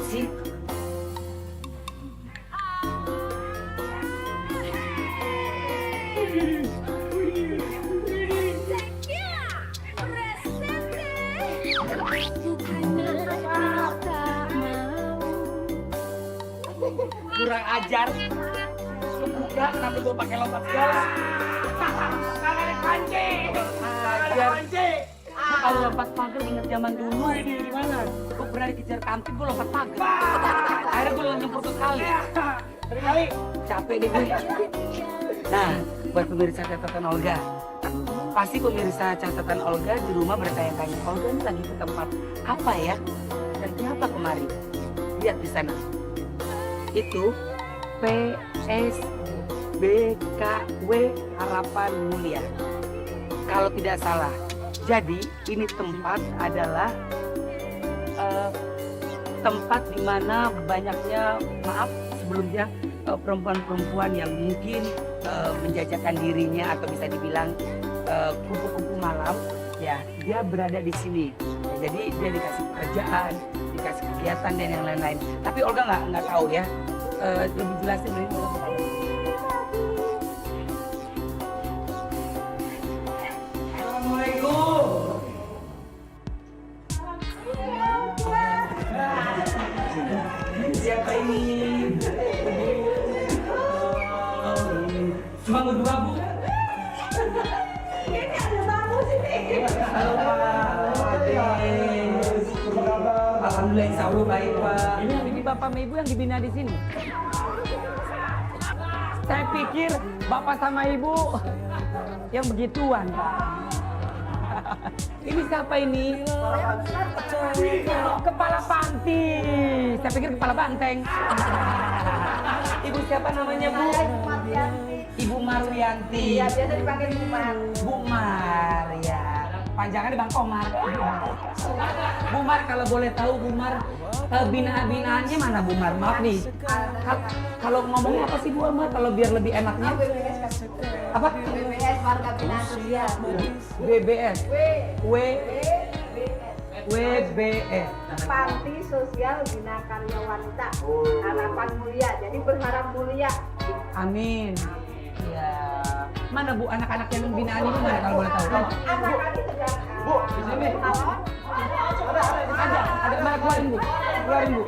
sih? Kurang ajar. Enggak, kenapa gue pakai lompat segala? Kagak ada pancing. Ajar. Kalau lompat pagar inget zaman dulu. Di mana? Gue pernah dikejar kamtip, gue lompat pagar. Akhirnya gue nyempur ke kali. Kali. Capek deh gue. Nah, buat pemirsa catatan Olga. Pasti pemirsa catatan Olga di rumah bertanya-tanya, Olga ini lagi ke tempat apa ya? Dan kenapa kemari? Lihat di sana. Itu PSBKW Harapan Mulia. Kalau tidak salah. Jadi ini tempat adalah tempat di mana banyaknya, maaf sebelumnya, perempuan-perempuan yang mungkin menjajakan dirinya atau bisa dibilang kupu-kupu malam, ya dia berada di sini. Jadi dia dikasih pekerjaan, dikasih kegiatan dan yang lain-lain. Tapi Olga nggak tahu ya. Lebih jelasnya dari Olga. Assalamualaikum. Siapa ini? Cuma berdua, Bu. Ini ada tamu sini. Halo Pak. Alhamdulillah, insya Allah baik Pak. Ini Bapak sama Ibu yang dibina di sini. Saya pikir Bapak sama Ibu yang begituan Pak. Ini siapa ini? Kepala panti. Saya pikir kepala banteng. Ibu siapa namanya Bu? Ibu Marwianti. Iya, biasa dipanggil Bu Mar. Bu Mar, ya. Panjangannya Bang Komar. Bu Mar, kalau boleh tahu Bu Mar, binaan-binaannya mana Bu Mar? Maaf nih. Kalau ngomongnya apa sih Bu Mar? Kalau biar lebih enaknya? Apa? BBS Warga Binaan Sosial. BBS. WBS. Panti Sosial Bina Karya Wanita. Harapan Mulia. Jadi berharap mulia. Amin. Ya. Mana Bu anak-anak yang binaan itu mana kalau boleh tahu? Anak kami sedang Bu, di sini. Ada mana keluarin Bu? Keluarin Bu.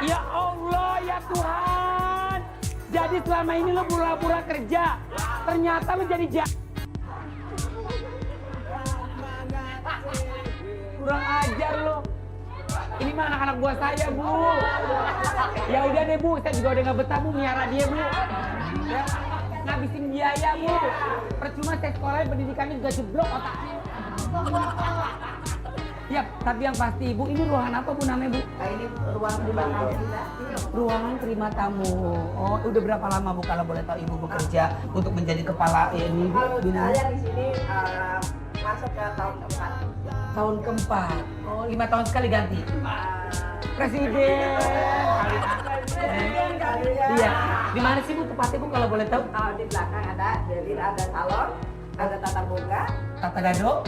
Ya Allah, ya Tuhan. Jadi selama ini lo pura-pura kerja, ternyata lo jadi kurang ajar lo. Ini mah anak-anak buah saya Bu. Ya udah deh Bu, saya juga udah nggak betah Bu miara dia Bu. Ya, ngabisin biaya Bu. Percuma saya sekolahnya pendidikannya juga jeblok otaknya. Ya, tapi yang pasti Ibu, ini ruangan apa Bu namanya Bu? Nah, ini ruang terima tamu kita. Ruangan terima tamu. Oh, udah berapa lama Bu kalau boleh tahu Ibu bekerja untuk menjadi kepala ini? Kalau saya di sini masuk ke tahun keempat. Tahun keempat. Oh, 5 tahun sekali ganti. Presiden. Iya. Di mana sih Bu tepatnya Bu kalau boleh tahu? Di belakang ada, jadi ada salon, ada tata boga, Tata Dado.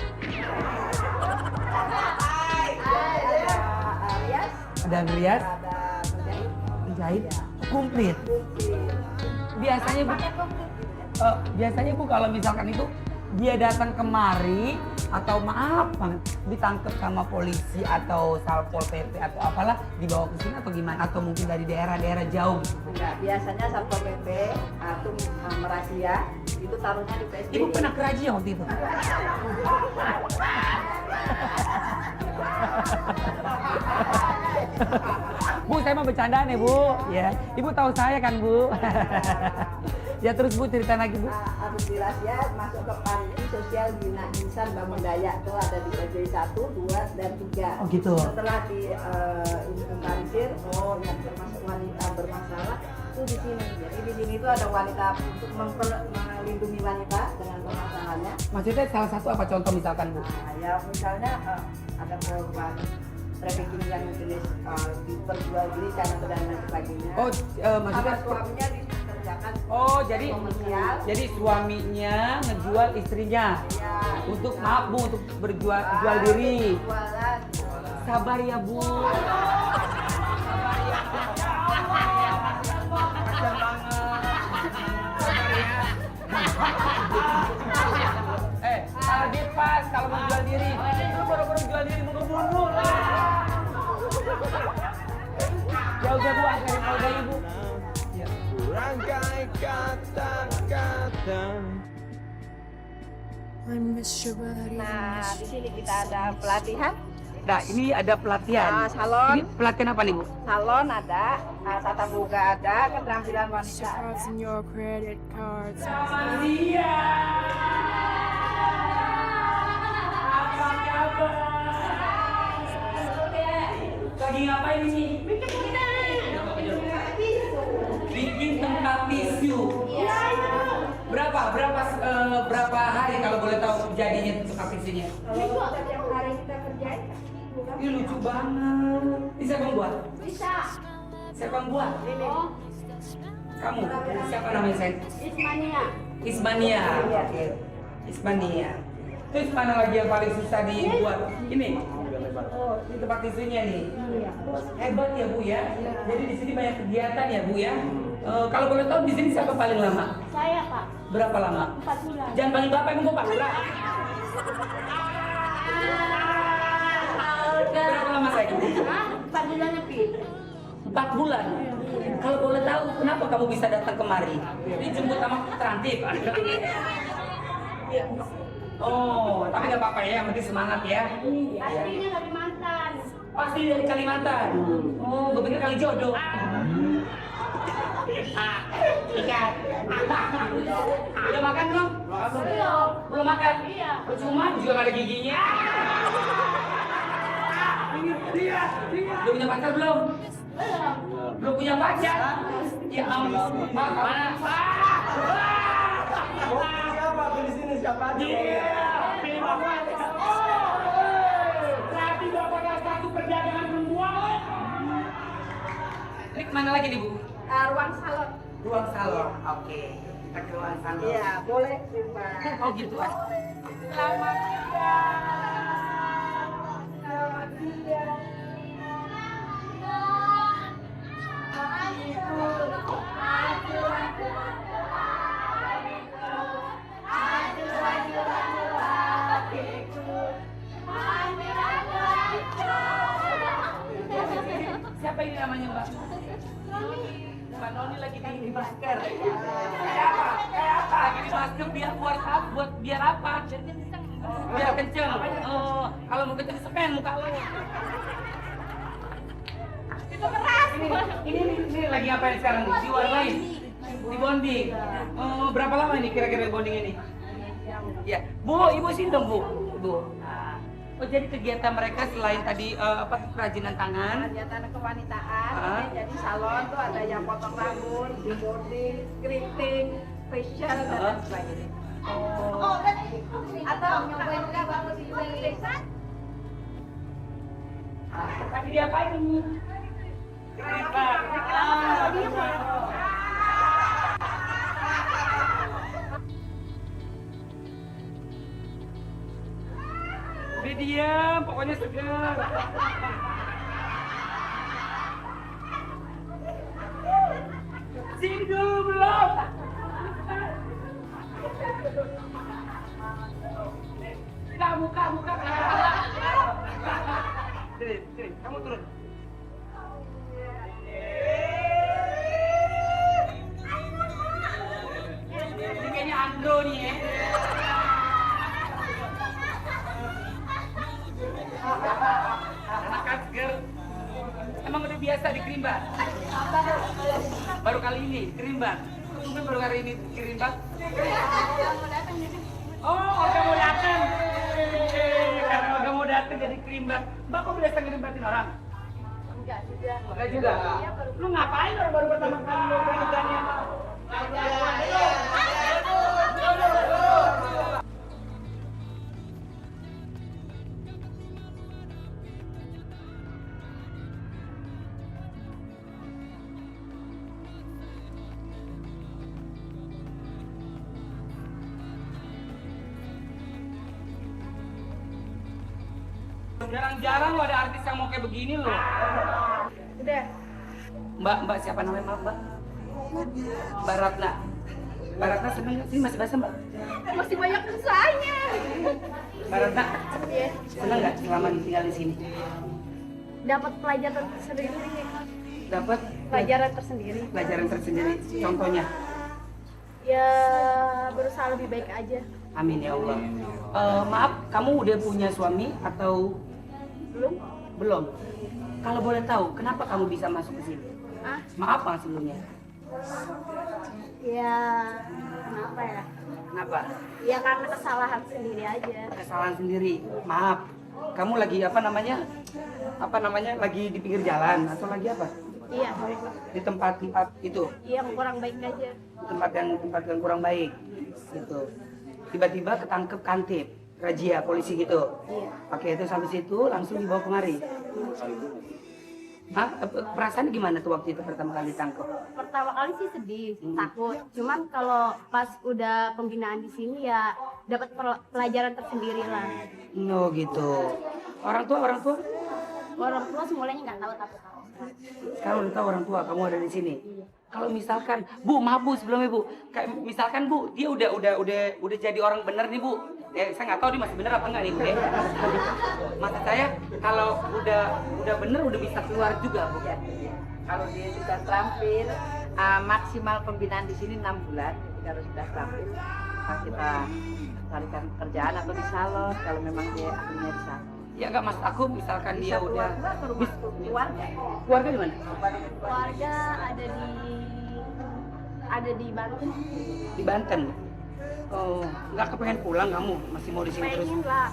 ada rias, Ada rias, ada menjahit. menjahit, komplit. Biasanya Bu, biasanya Bu kalau misalkan itu dia datang kemari atau maaf banget ditangkap sama polisi atau Satpol PP atau apalah dibawa ke sini atau gimana atau mungkin dari daerah-daerah jauh. Enggak, biasanya Satpol PP atau merazia itu taruhnya di PSBB. Ibu pernah kerazia waktu itu? Bu, saya mau bercandaan ya Bu. Ya, Ibu tahu saya kan Bu. Ya terus Bu cerita lagi Bu. Alhamdulillah ya masuk ke Panti Sosial Bina Insan Bangun Daya itu ada di PJJ 1, 2, dan 3. Oh gitu. Setelah diinventarisir, oh yang termasuk wanita bermasalah itu di sini. Jadi di sini itu ada wanita untuk melindungi wanita dengan permasalahannya. Maksudnya salah satu apa contoh misalkan Bu? Nah, ya misalnya ada korban trafficking yang jenis diperjualbelikan atau dan lain sebagainya. Oh, maksudnya sama suaminya mengerjakan Oh, jadi komersial. suaminya ngejual istrinya Ya, untuk maaf Bu, untuk jual diri. jualan. Sabar ya Bu. Sabar ya. Kasian banget. Sabar ya. Target pas kalau mau jual diri. Lu baru-baru jual diri mau ngebunuh lah. Jauh-jauh Bu, antarin keluarga Ibu. Rangkai kata-kata. Nah, di sini kita ada pelatihan. Nah, ini ada pelatihan. Salon. Ini pelatihan apa nih Bu? Salon ada, tata boga ada, keterampilan wanita. Cards in your credit cards. Selamat siang. Apa kabar? Lagi ngapain ini? Bikin tempat tisu. Berapa hari kalau boleh tahu jadinya tempat tisunya? Setiap hari kita kerjain. Ini lucu banget. Ini siapa yang buat? Bisa. Siapa yang buat? Oh, Kamu? Siapa namanya saya? Ismania. Ismania. Oke. Ismania. Terus mana lagi yang paling susah dibuat? Ini. Oh, ini tempat tisunya nih. Hebat ya Bu ya. Jadi di sini banyak kegiatan ya Bu ya. Kalau boleh tahu di sini siapa paling lama? Saya, Pak. Berapa lama? 4 bulan. Jangan panggil bapak, emang gua Pak Lurah. Berapa lama saya? Hah? 4 bulan lebih. 4 bulan. Kalau boleh tahu kenapa kamu bisa datang kemari? Dijemput sama terantip. Oh, tapi nggak apa-apa ya, yang penting semangat ya. Aslinya dari mantan. Pasti dari Kalimantan. Oh, gue pikir kali jodoh. Ikan. Udah makan belum? Belum. Belum makan? Iya. Percuma juga nggak ada giginya. Dia. Belum punya pacar belum? Belum. Belum punya pacar? Ya ampun. Mana? Siapa di sini siapa aja? Pilih bapak. Berarti bapaknya satu perdagangan perempuan. Ini kemana lagi nih Bu? Ruang salon. Ruang salon. Oke. Kita ke ruang salon. Iya, boleh Mbak. Oh gitu ah. Selamat siang. Selamat siang. Siapa ini namanya Mbak? Mbak Noni lagi di masker. Kayak apa? Kayak apa? Lagi di masker biar buat apa? Biar apa? Biar kenceng. Oh, kalau mau kenceng sepen muka lo. Itu keras. Ini lagi ngapain sekarang? Diwarnain? Di bonding. Oh, berapa lama ini kira-kira bonding ini? Ya, Bu, Ibu sini dong Bu. Bu. Oh, jadi kegiatan mereka selain tadi kerajinan tangan, Kegiatan kewanitaan, Ah. ini jadi salon tuh ada yang potong rambut, deboarding, keriting, facial dan lain sebagainya. Oh, Atau nyobain juga bagus di desa. tapi diapain ini? Udah diam, pokoknya segar. Sini dulu belum. Muka. Sini, kamu turun. Ini kayaknya Andro nih ya. Anak Asger. Emang udah biasa di Kerimbat? Baru kali ini Kerimbat. Mungkin baru kali ini Kerimbat. Oh, Olga mau datang. Karena Olga mau datang jadi Kerimbat. Mbak kok biasa ngerimbatin orang? Enggak juga. Lu ngapain baru pertama kali lu kerjanya? Jarang-jarang lo ada artis yang mau kayak begini loh. Udah. Mbak siapa namanya Mbak? Mbak Ratna. Mbak Ratna seneng nggak sih masih basah Mbak? Masih banyak usahanya. Mbak Ratna Iya. seneng nggak selama tinggal di sini? Dapat pelajaran tersendiri. Dapat Pelajaran tersendiri. pelajaran tersendiri. Contohnya? Ya berusaha lebih baik aja. Amin ya Allah. Maaf, kamu udah punya suami atau Belum? belum? Kalau boleh tahu, kenapa kamu bisa masuk ke sini? Ah, Maaf Bang sebelumnya. ya kenapa ya? Kenapa? Ya karena kesalahan sendiri aja. Kesalahan sendiri. Maaf. Kamu lagi apa namanya? Apa namanya? Lagi di pinggir jalan atau lagi apa? Iya. Di tempat-tempat itu, Yang kurang baik aja. di tempat yang kurang baik. Gitu. Tiba-tiba ketangkep kantip, razia polisi gitu. Iya. Oke, itu sampai situ langsung dibawa kemari. Hah? Perasaan gimana tuh waktu itu pertama kali ditangkap? Pertama kali sih sedih, takut. Cuman kalau pas udah pembinaan di sini ya dapat pelajaran tersendiri lah. No gitu. Orang tua Orang tua semuanya nggak tahu tapi tahu. sekarang udah tahu orang tua kamu ada di sini. Kalau misalkan Bu, maaf Bu sebelumnya Bu, kayak misalkan Bu dia udah jadi orang bener nih Bu. Ya saya nggak tahu dia masih bener apa enggak nih Bu ya. Maksud saya kalau udah bener udah bisa keluar juga Bu. Ya, kalau dia sudah terampil, maksimal pembinaan di sini 6 bulan. Jadi kalau sudah terampil, kita carikan pekerjaan atau di salon kalau memang dia ahlinya di salon. Ya enggak Mas, aku misalkan dia Bisa udah keluar ke rumah keluarga. keluarga di mana? Keluarga ada di Banten. Di Banten. Oh, nggak kepengen pulang kamu? Masih mau di sini terus? Pengen lah.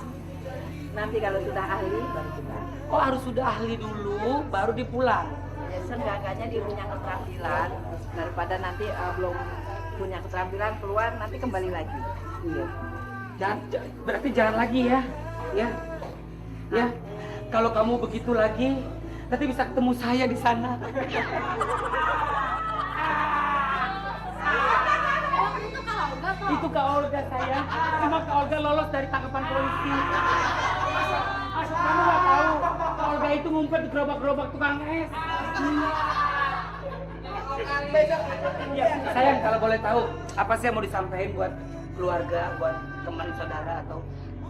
Nanti kalau sudah ahli baru kita. Oh, harus sudah ahli dulu baru dipulang. Ya seenggaknya dia punya keterampilan daripada nanti belum punya keterampilan keluar nanti kembali lagi. Iya. Berarti jangan lagi ya. Ya. Ya. Kalau kamu begitu lagi, nanti bisa ketemu saya di sana. Itu Kak Olga saya. Cuma Kak Olga lolos dari tangkapan polisi. Asal kamu nggak tahu, Kak Olga itu ngumpet di gerobak-gerobak tukang es. Ya, sayang kalau boleh tahu, apa sih yang mau disampaikan buat keluarga, buat teman saudara atau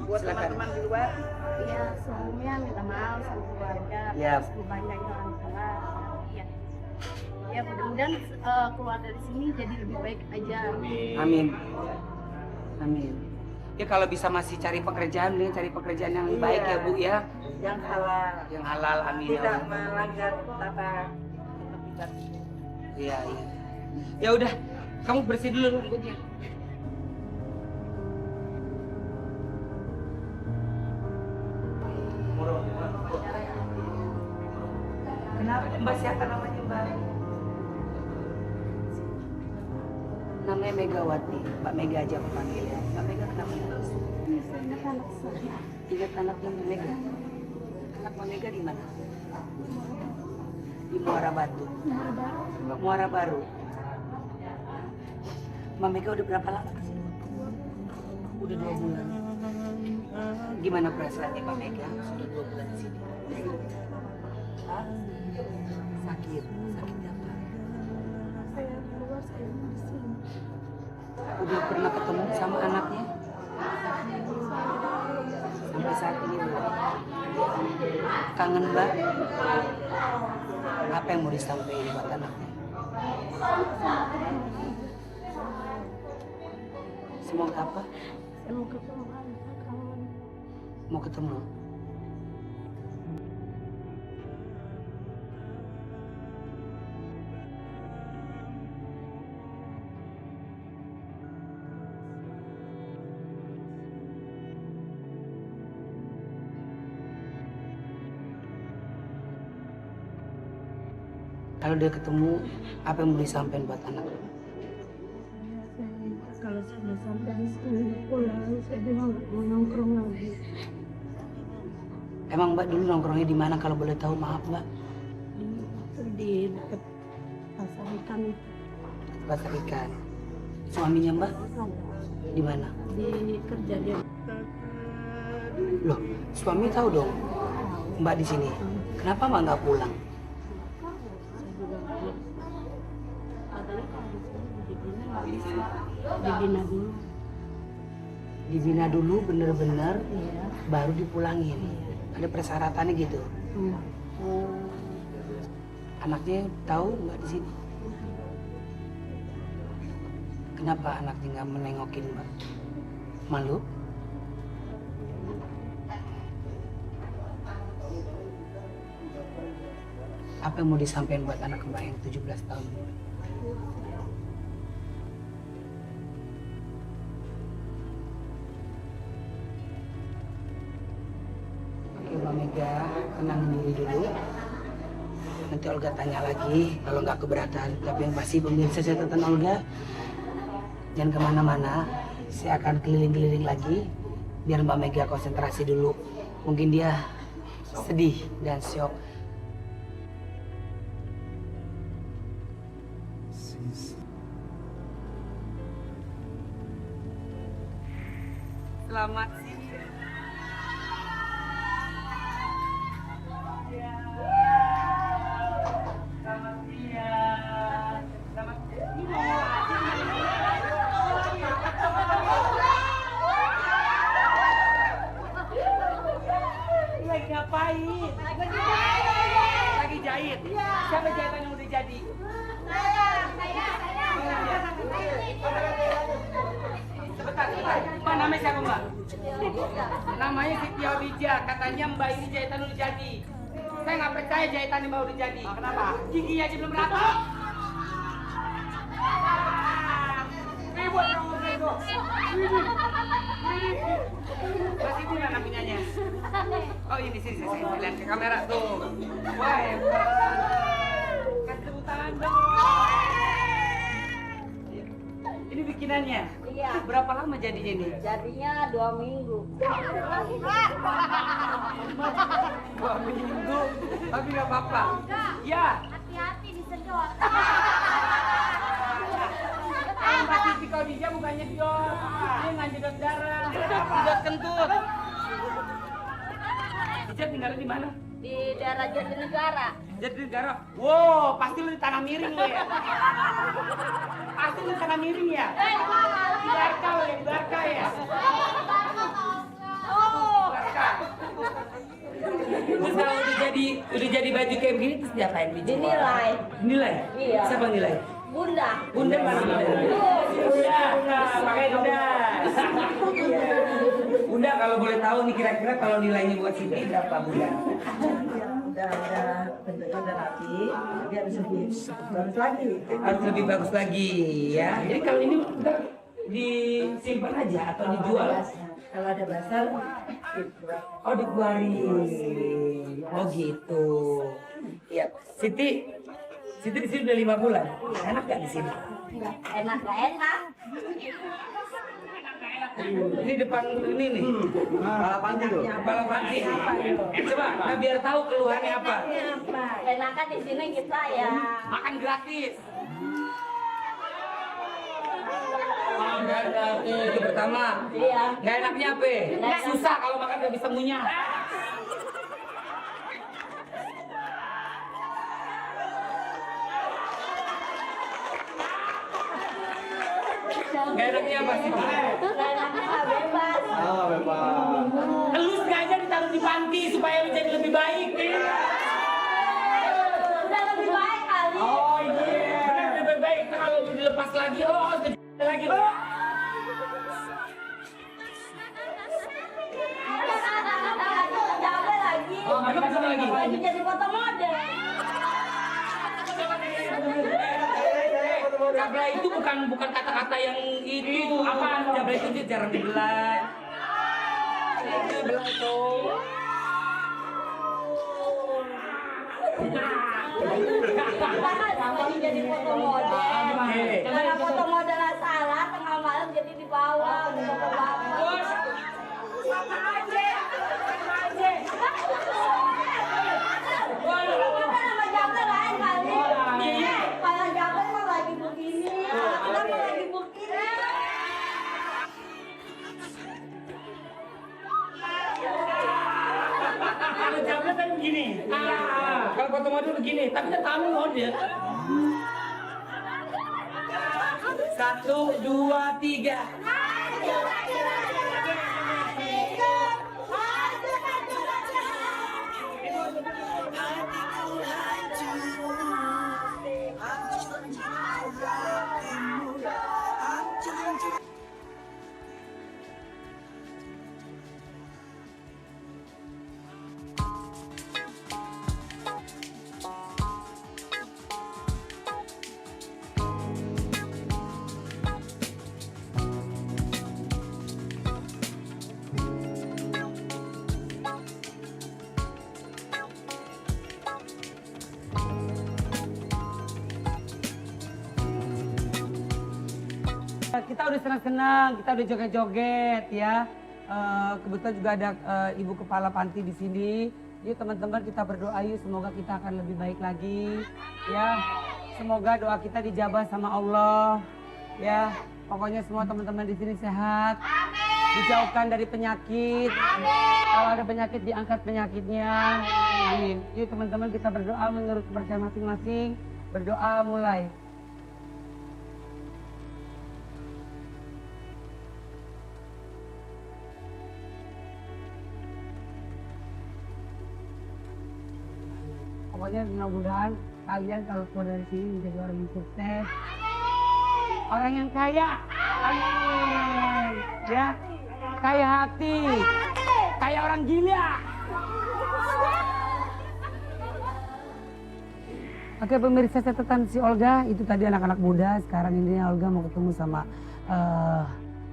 Buat silakan. teman-teman di luar, Ya sebelumnya minta maaf sama keluarga. Ya. Terus banyak orang salah. Ya. Ya mudah-mudahan keluar dari sini jadi lebih baik aja. Amin. Amin. Ya kalau bisa masih cari pekerjaan, mending cari pekerjaan yang lebih baik ya Bu ya. yang halal, Yang halal, amin ya tidak Allah. melanggar tata tertib. Iya, iya. Ya udah, kamu bersih dulu rambutnya. Kenapa Mbak siapa namanya Mbak? Namanya Megawati, Mbak Mega aja aku panggil ya. Mbak Mega kenapa? Ingat anak saya. Ingat anaknya Mbak Mega? Anak Mbak Mega di mana? Di Muara Batu. Muara Baru. Mbak Mega udah berapa lama ke sini? Udah 2 bulan. Gimana perasaannya Mbak Mega? Sudah 2 bulan di sini. Hah? Sakit. Sakit apa? Saya keluar saya di sini. Udah pernah ketemu sama anaknya? Sampai saat ini belum. Kangen Mbak? Apa yang mau disampaikan buat anaknya? Semoga apa? Saya mau ketemu anak kawan. Mau ketemu? Kalau dia ketemu, apa yang mau disampaikan buat anak? Kalau sudah sampai di sini pulang, saya bilang nggak mau nongkrong lagi. Emang Mbak dulu nongkrongnya di mana kalau boleh tahu? Maaf Mbak. Di dekat pasar ikan itu. Pasar ikan. Suaminya Mbak di mana? Di kerja dia. Loh, suami tahu dong. Mbak di sini. Kenapa Mbak nggak pulang? Dibina dulu. Dibina dulu bener-bener, baru dipulangin. Ada persyaratannya gitu. Anaknya tahu Mbak di sini? Kenapa anaknya nggak menengokin Mbak? Malu? Apa yang mau disampaikan buat anak Mbak yang 17 tahun? Oke Mbak Mega, tenang diri dulu. Nanti Olga tanya lagi kalau nggak keberatan. Tapi yang pasti pemirsa catatan Olga, jangan kemana-mana. Saya akan keliling-keliling lagi biar Mbak Mega konsentrasi dulu. Mungkin dia sedih dan syok. Selamat siang. Selamat siang. Selamat lagi ngapain? Lagi jahit. Siapa jahitan yang udah jadi? Sebentar. Mbak, namanya siapa Mbak? Namanya Siti Odija. Katanya Mbak ini jahitan udah jadi. Saya nggak percaya jahitan Mbak udah jadi. Kenapa? Gigi aja belum rata. Ribut kamu itu. Mas itu mana punyanya? Oh ini sini lihat ke kamera tuh. Wah hebat. Kasih tepuk tangan dong. Ini bikinannya? Iya. Berapa lama jadinya ini? Jadinya 2 minggu. 2 minggu, tapi nggak apa-apa. Ya. Hati-hati disedot. Mbak Siti Odija bukannya dior, dia nggak jedot darah, jedot kentut. Ija tinggalnya di mana? Di daerah Jatinegara. Jatinegara. Wow, pasti lu di tanah miring lu ya. Pasti lu di tanah miring ya. Di Barca lu ya, di Barca ya. Oh, Barca. Terus kalau udah jadi baju kayak begini terus diapain? Dinilai. Nilai? Iya. Siapa nilai? Bunda. Bunda mana Bunda? Bunda, pakai Bunda. Bunda kalau boleh tahu nih kira-kira kalau nilainya buat Siti berapa Bunda? Udah bentuknya udah rapi, tapi harus lebih bagus lagi. Harus lebih bagus lagi ya. Jadi kalau ini ntar disimpan aja atau dijual? Kalau ada basar, Oh dikeluarin. Oh gitu. Iya. Siti di sini udah 5 bulan. Enak gak di sini? enak gak enak. Ini depan ini nih. Kepala panti loh. Kepala panti. Coba, nah biar tahu keluhannya apa. Enakan di sini kita ya. Makan gratis. Makan gratis itu pertama. Iya. Gak enaknya apa? Susah kalau makan gak bisa ngunyah. Gak enaknya apa sih? Enaknya bebas. Ah, bebas. Elus aja ditaruh di panti supaya menjadi lebih baik. Udah lebih baik kali. Oh iya. Benar lebih baik kalau dilepas lagi. Oh kecil lagi. Capek lagi. Oh emang kesana lagi. Lagi jadi foto model. Jabla itu bukan kata-kata yang itu. Apa? Jabla itu dia jarang dibelah. Itu belah tuh. Lagi jadi foto model. Karena foto modelnya salah, tengah malam jadi di bawah. Foto bapak. Sama aja. Sama aja. Sama Jabla lain kali. Iya. Kalau Jabla mah lagi begini. Kita mah lagi begini. Kalau Jabla tadi begini. Kalau foto model begini, tapi kan tangan model. 1, 2, 3. Kita udah senang-senang, kita udah joget-joget ya. Kebetulan juga ada ibu kepala panti di sini. Yuk teman-teman kita berdoa yuk, semoga kita akan lebih baik lagi ya. Semoga doa kita dijabah sama Allah ya. Pokoknya semua teman-teman di sini sehat. Dijauhkan dari penyakit. Kalau ada penyakit diangkat penyakitnya. Amin. Yuk teman-teman kita berdoa menurut kepercayaan masing-masing. Berdoa mulai. Pokoknya mudah-mudahan kalian kalau keluar dari sini menjadi orang yang sukses, orang yang kaya, amin, ya, kaya hati, kaya orang gila. Oke pemirsa, catatan si Olga itu tadi anak-anak muda. Sekarang ini Olga mau ketemu sama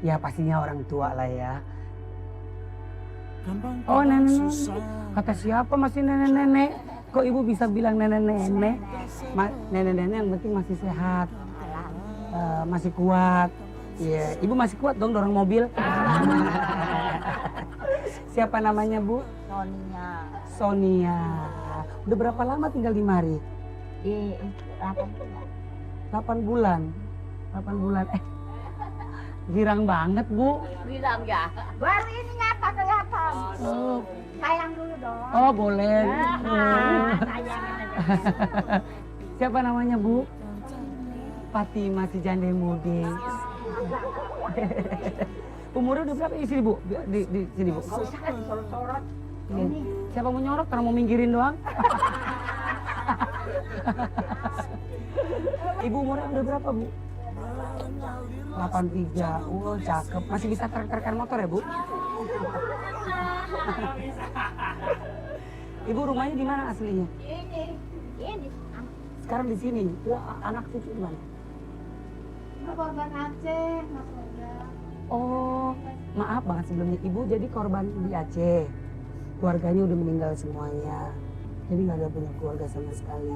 ya pastinya orang tua lah ya. Oh nenek, kata siapa masih nenek-nenek? Kok ibu bisa bilang nenek-nenek? Nenek-nenek yang penting masih sehat, masih kuat. Iya, ibu masih kuat dong dorong mobil. Siapa namanya bu? Sonia. Sonia. Udah berapa lama tinggal di mari? Di 8 bulan. 8 bulan. 8 bulan. Girang banget bu. Bilang ya. Baru ini nyata kelihatan. Oh. Sayang dulu dong. Oh boleh. Sayangin aja. Siapa namanya bu? Fatima si jande mude. Umurnya udah berapa isi bu? Di sini bu. Gak usah kan disorot-sorot. Ini. Siapa mau nyorot karena mau minggirin doang? Ibu umurnya udah berapa bu? 83. Oh cakep. Masih bisa trek-trekan motor ya bu? Ibu rumahnya di mana aslinya? Ini. Sekarang di sini. Anak cucu di mana? Korban Aceh, Mas Olga. Oh, maaf banget sebelumnya. Ibu jadi korban di Aceh. Keluarganya udah meninggal semuanya. Jadi nggak ada punya keluarga sama sekali.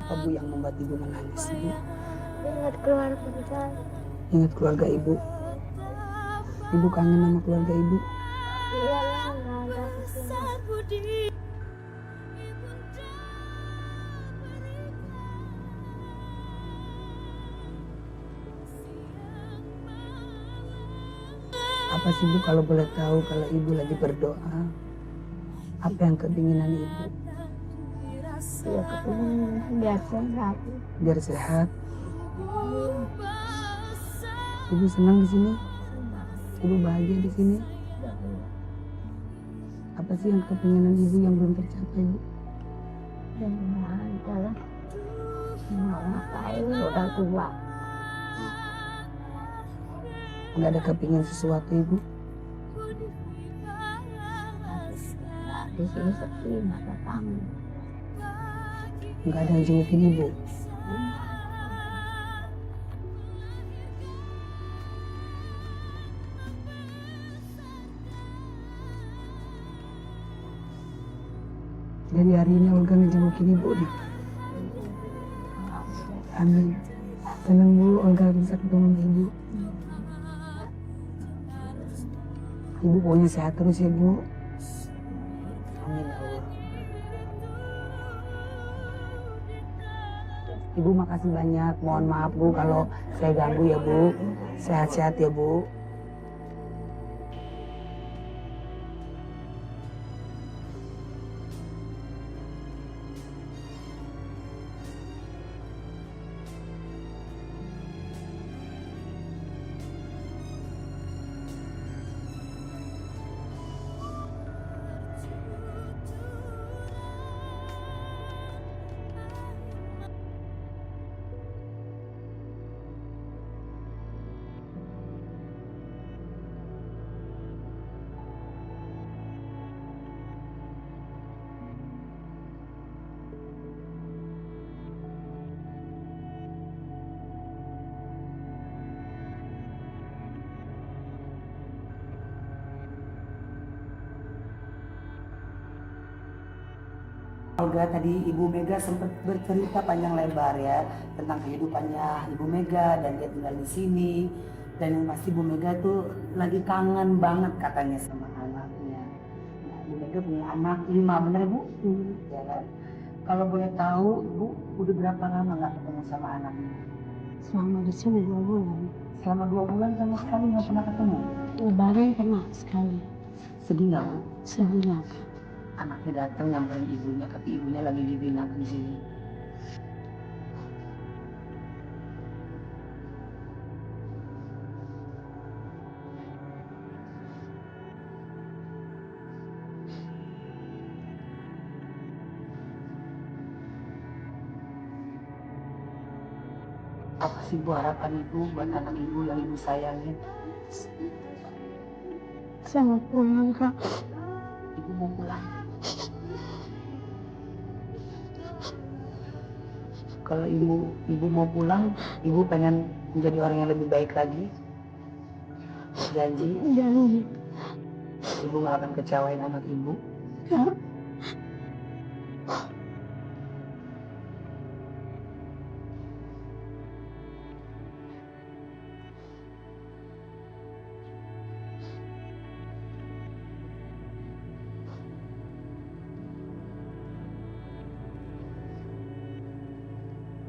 Apa bu yang membuat ibu menangis bu? Ingat keluarga kita. Ingat keluarga ibu. Ibu kangen sama keluarga ibu. Iya lah, nggak ada kesini. Apa sih bu kalau boleh tahu kalau ibu lagi berdoa? Apa yang keinginan ibu? Ya ketemu biar sehat. Biar sehat. Ibu senang di sini? Ibu bahagia di sini? Apa sih yang keinginan ibu yang belum tercapai bu? Dan ada lah. Mau ngapain udah tua. Nggak ada kepingin sesuatu ibu? Di sini sepi, nggak ada tamu. Nggak ada yang jengukin ibu? Jadi hari ini Olga ngejengukin ibu nih. Amin. Senang bu Olga bisa ketemu sama ibu. Ibu pokoknya sehat terus ya Bu. Amin ya Allah. Ibu makasih banyak. Mohon maaf Bu kalau saya ganggu ya Bu. Sehat-sehat ya Bu. Olga, tadi Ibu Mega sempat bercerita panjang lebar ya tentang kehidupannya Ibu Mega dan dia tinggal di sini, dan yang pasti Ibu Mega tuh lagi kangen banget katanya sama anaknya. Nah, Ibu Mega punya anak 5, bener Bu? Ya kan? Kalau boleh tahu Ibu udah berapa lama nggak ketemu sama anaknya? Selama di sini 2 bulan. Selama 2 bulan sama sekali nggak pernah ketemu? Lebaran pernah sekali. Sedih nggak Bu? Sedih. Anaknya datang nyamperin ibunya, tapi ibunya lagi dibina di sini. Apa sih Bu harapan Ibu buat anak Ibu yang Ibu sayangin? Saya mau pulang Kak. Ibu mau pulang. Kalau ibu mau pulang, Ibu pengen menjadi orang yang lebih baik lagi. Janji. Janji. Ibu nggak akan kecewain anak Ibu. Kak.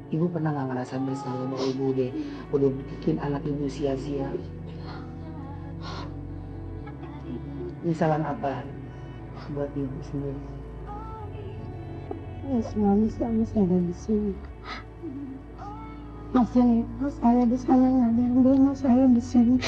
Ibu pernah nggak ngerasa bersalah bahwa Ibu udah bikin anak Ibu sia-sia? Misalan apa buat Ibu sendiri? Ya, selalu saya ada di sini. Masih saya di sana nggak ada yang dulu, saya di sini.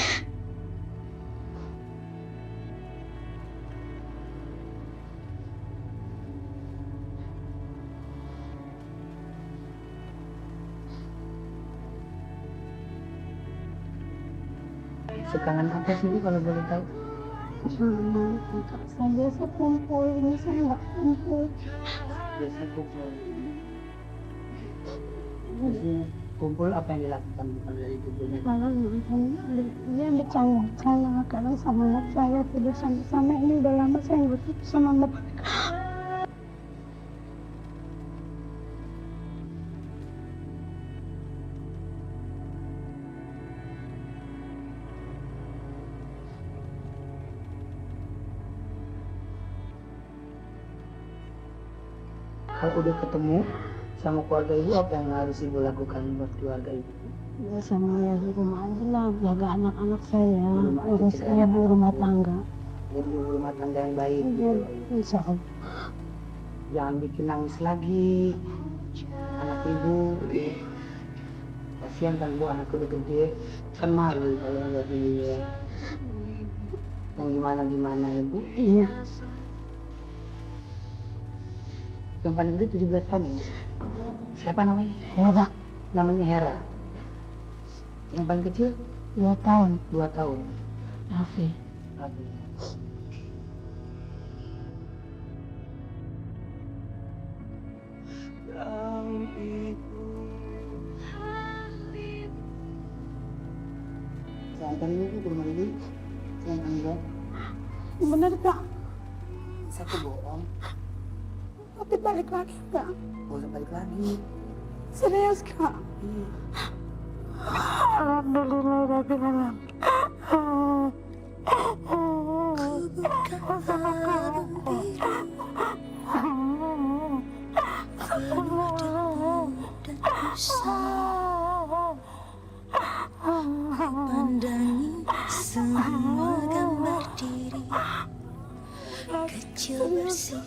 Sekangen apa sih Bu kalau boleh tahu? Saya biasa kumpul, ini saya nggak kumpul. Biasa kumpul apa yang dilakukan bukan dari ibunya? Kadang dia bercanda-canda, kadang sama anak saya tidur sama-sama. Ini udah lama saya nggak ketemu sama mereka. Kalau udah ketemu sama keluarga Ibu, apa yang harus Ibu lakukan buat keluarga Ibu? Ya sama ya di rumah aja lah, jaga anak-anak saya, urus saya di rumah tangga. Jadi rumah tangga yang baik. Ya, insya Allah. Jangan bikin nangis lagi anak Ibu. Kasihan kan Bu, anak udah gede, kan malu kalau nggak ini ya. Yang gimana ya Bu? Iya. Yang paling gede 17 tahun ya? Siapa namanya? Hera, Namanya Hera. Yang paling kecil 2 tahun. 2 tahun. Afi. Abi. Jangan itu kembali yang enggak. Bener Kak, Satu bohong, tapi balik lagi Kak. boleh balik lagi. Serius Kak. Alhamdulillah Rabbil Alamin. Pandangi semua gambar diri kecil bersih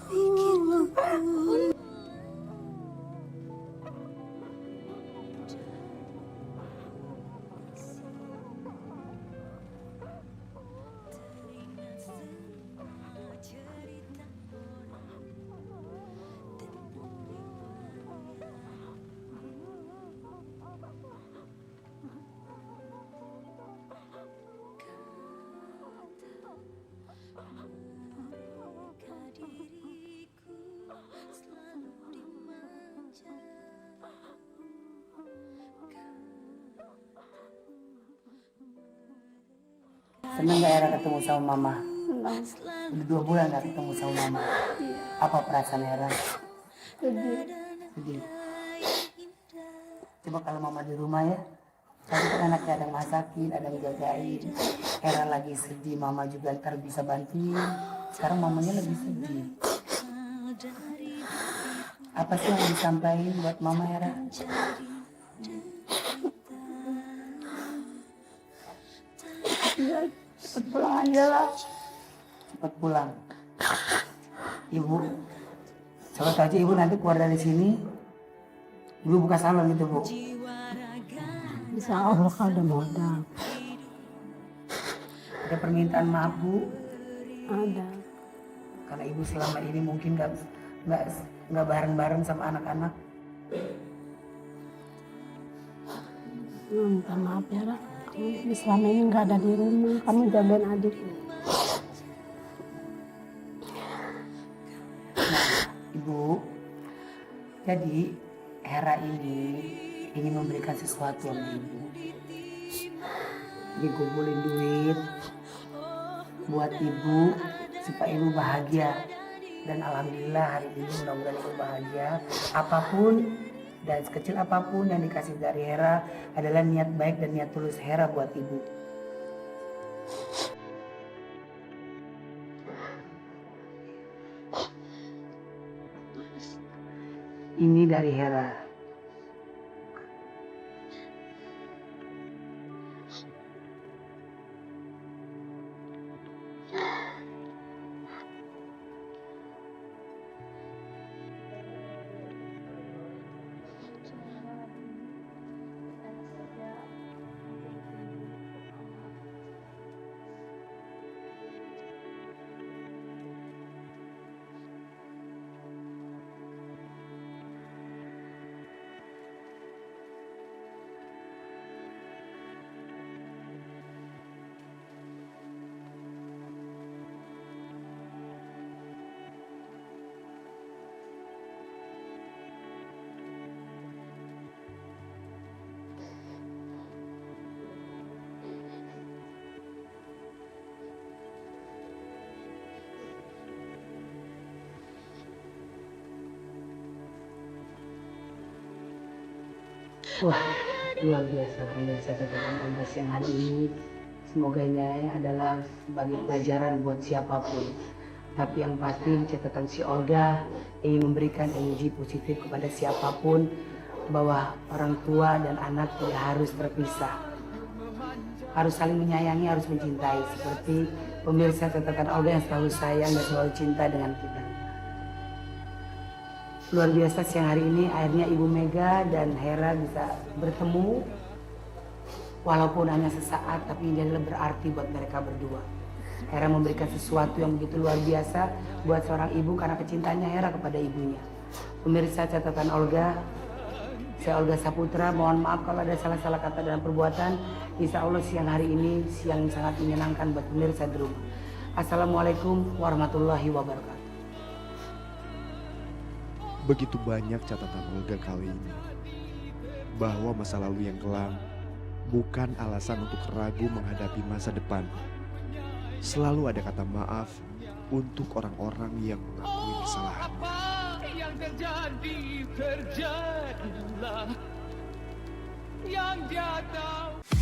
pikirku pun Seneng gak Hera ketemu sama mama? Udah 2 bulan gak ketemu sama mama? Apa perasaan Hera? Sedih. Coba kalau mama di rumah ya, tadi kan anaknya ada yang masakin, ada yang jagain. Hera lagi sedih, mama juga ntar bisa bantuin. Sekarang mamanya lebih sedih. Apa sih yang mau disampaikan buat mama Hera? Cepet pulang aja lah. Cepet pulang. Ibu, coba aja ibu nanti keluar dari sini, ibu buka salon gitu bu. Bisa Allah kalau ada modal. Ada permintaan maaf bu, Ada. karena ibu selama ini mungkin nggak bareng-bareng sama anak-anak. Minta maaf ya, Ra. Kamu selama ini nggak ada di rumah. Kamu jagain adik. Ibu, jadi Hera ini ingin memberikan sesuatu sama ibu. Dia kumpulin duit buat ibu supaya ibu bahagia. Dan alhamdulillah hari ini mudah-mudahan ibu bahagia. Apapun dan sekecil apapun yang dikasih dari Hera adalah niat baik dan niat tulus Hera buat ibu. Ini dari Hera. Wah, luar biasa pemirsa catatan Kompas yang hari ini. Semoga ini adalah sebagai pelajaran buat siapapun. Tapi yang pasti catatan si Olga ingin memberikan energi positif kepada siapapun bahwa orang tua dan anak tidak harus terpisah. Harus saling menyayangi, harus mencintai. Seperti pemirsa catatan Olga yang selalu sayang dan selalu cinta dengan kita. Luar biasa siang hari ini akhirnya Ibu Mega dan Hera bisa bertemu. Walaupun hanya sesaat tapi ini adalah berarti buat mereka berdua. Hera memberikan sesuatu yang begitu luar biasa buat seorang ibu karena kecintaannya Hera kepada ibunya. Pemirsa catatan Olga, saya Olga Saputra, mohon maaf kalau ada salah-salah kata dan perbuatan. Insya Allah siang hari ini siang sangat menyenangkan buat pemirsa di rumah. Assalamualaikum warahmatullahi wabarakatuh. Begitu banyak catatan Olga kali ini, bahwa masa lalu yang kelam bukan alasan untuk ragu menghadapi masa depan. Selalu ada kata maaf untuk orang-orang yang mengakui kesalahan. Apa yang terjadi, terjadilah yang dia tahu.